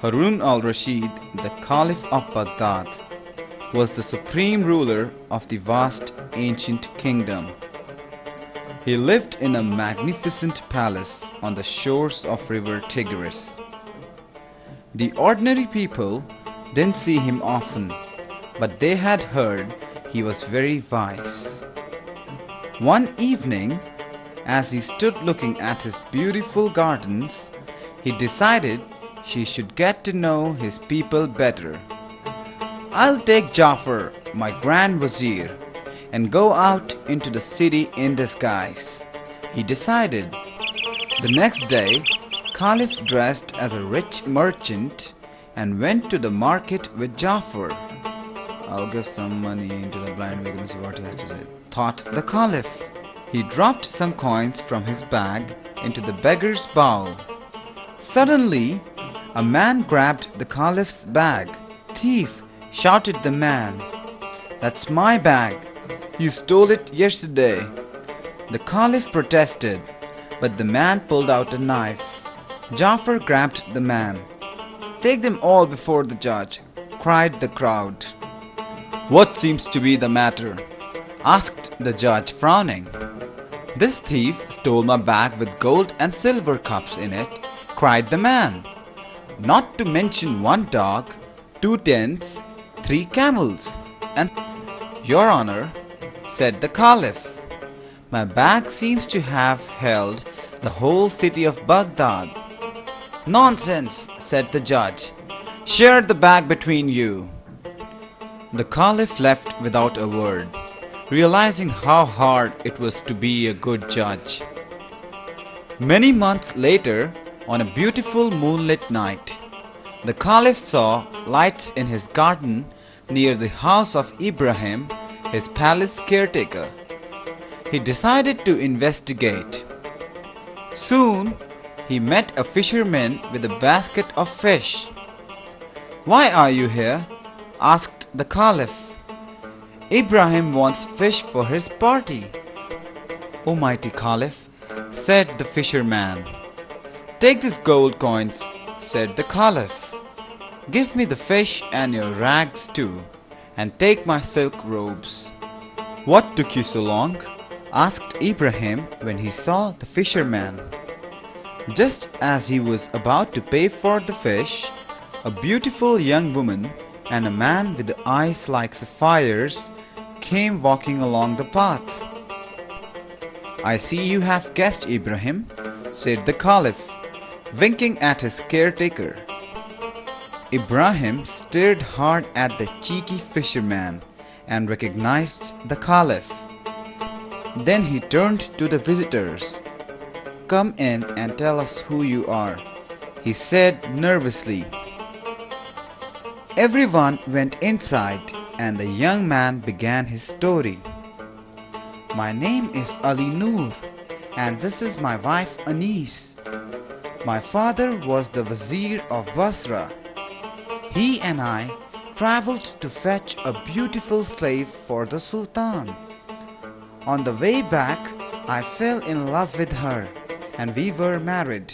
Harun al-Rashid, the Caliph of Baghdad, was the supreme ruler of the vast ancient kingdom. He lived in a magnificent palace on the shores of river Tigris. The ordinary people didn't see him often, but they had heard he was very wise. One evening, as he stood looking at his beautiful gardens, he decided he should get to know his people better. "I'll take Jafar, my Grand Vizier, and go out into the city in disguise," he decided. The next day, Khalif dressed as a rich merchant and went to the market with Jafar. "I'll give some money into the blind beggar and see what he has to say," thought the Caliph. He dropped some coins from his bag into the beggar's bowl. Suddenly, a man grabbed the Caliph's bag. "Thief!" shouted the man. "That's my bag. You stole it yesterday." The Caliph protested, but the man pulled out a knife. Jafar grabbed the man. "Take them all before the judge," cried the crowd. "What seems to be the matter?" asked the judge, frowning. "This thief stole my bag with gold and silver cups in it," cried the man. "Not to mention one dog, 2 tents, 3 camels, and—" "Your Honor," said the Caliph, "my bag seems to have held the whole city of Baghdad." "Nonsense," said the judge. "Share the bag between you." The Caliph left without a word, realizing how hard it was to be a good judge. Many months later, on a beautiful moonlit night, the Caliph saw lights in his garden near the house of Ibrahim, his palace caretaker. He decided to investigate. Soon, he met a fisherman with a basket of fish. "Why are you here?" asked the Caliph. "Ibrahim wants fish for his party." "O mighty Caliph," said the fisherman. "Take these gold coins," said the Caliph. "Give me the fish and your rags too, and take my silk robes." "What took you so long?" asked Ibrahim when he saw the fisherman. Just as he was about to pay for the fish, a beautiful young woman and a man with eyes like sapphires came walking along the path. "I see you have guessed, Ibrahim," said the Caliph, winking at his caretaker. Ibrahim stared hard at the cheeky fisherman and recognized the Caliph. Then he turned to the visitors. "Come in and tell us who you are," he said nervously. Everyone went inside and the young man began his story. "My name is Ali Noor and this is my wife Anis. My father was the Vizier of Basra. He and I traveled to fetch a beautiful slave for the Sultan. On the way back, I fell in love with her and we were married.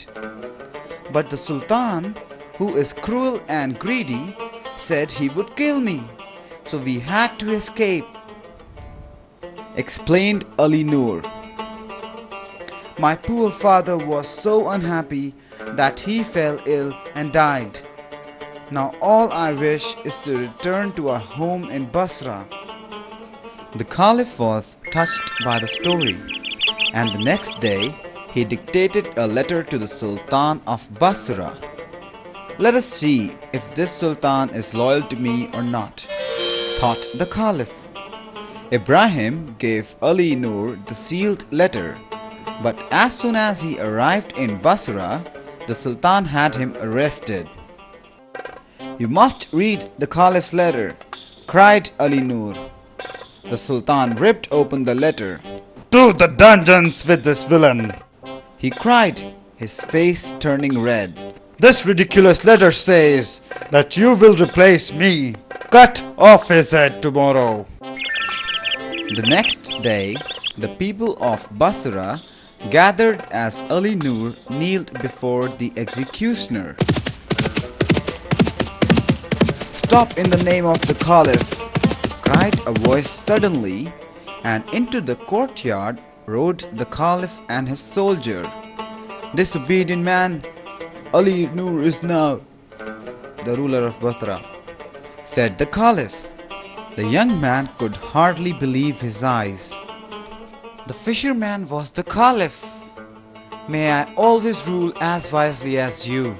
But the Sultan, who is cruel and greedy, said he would kill me, so we had to escape," explained Ali Noor. "My poor father was so unhappy that he fell ill and died. Now all I wish is to return to our home in Basra." The Caliph was touched by the story, and the next day he dictated a letter to the Sultan of Basra. "Let us see if this Sultan is loyal to me or not," thought the Caliph. Ibrahim gave Ali Noor the sealed letter, but as soon as he arrived in Basra, the Sultan had him arrested. "You must read the Caliph's letter," cried Ali Noor. The Sultan ripped open the letter. "To the dungeons with this villain!" he cried, his face turning red. "This ridiculous letter says that you will replace me. Cut off his head tomorrow." The next day, the people of Basra gathered as Ali Noor kneeled before the executioner. Stop in the name of the Khalif, cried a voice suddenly, and into the courtyard rode the Khalif and his soldier. Disobedient man, Ali Nur is now the ruler of Basra, said the Khalif. The young man could hardly believe his eyes. The fisherman was the Khalif. May I always rule as wisely as you,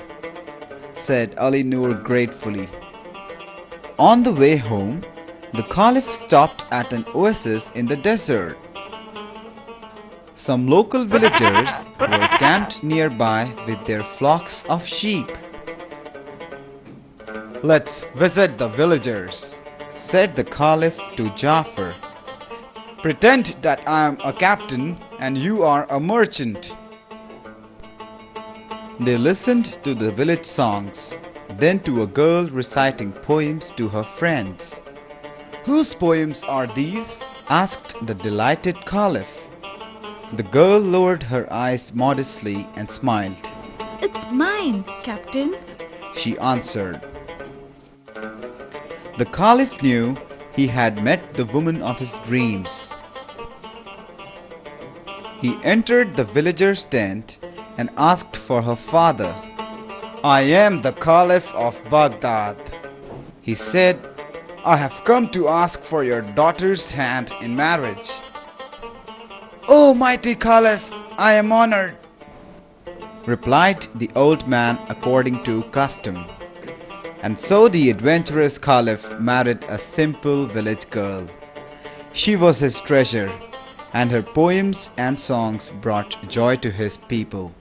said Ali Nur gratefully. On the way home, the Khalif stopped at an oasis in the desert. Some local villagers were camped nearby with their flocks of sheep. Let's visit the villagers, said the Khalif to Jafar. Pretend that I am a captain and you are a merchant. They listened to the village songs, then to a girl reciting poems to her friends. Whose poems are these? Asked the delighted Khalif. The girl lowered her eyes modestly and smiled. It's mine, Captain, she answered. The Khalif knew he had met the woman of his dreams. He entered the villager's tent and asked for her father. I am the Khalif of Baghdad, he said. I have come to ask for your daughter's hand in marriage. Oh, mighty Khalif, I am honored, replied the old man according to custom. And so the adventurous Khalif married a simple village girl. She was his treasure, and her poems and songs brought joy to his people.